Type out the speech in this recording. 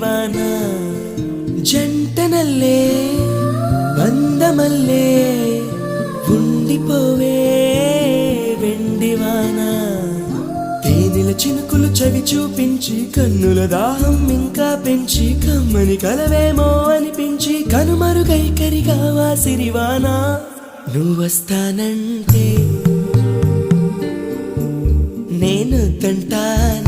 వాన జంటనల్లే బంధమల్లే ఉండిపోవే వెండివాన తేనెల చినుకులు చవి చూపించి కన్నుల దాహం ఇంకా పెంచి కమ్మని కలవేమో అనిపించి కనుమరుగైకరిగావా సిరివాన నువ్వొస్తానంటే నేను తంటాను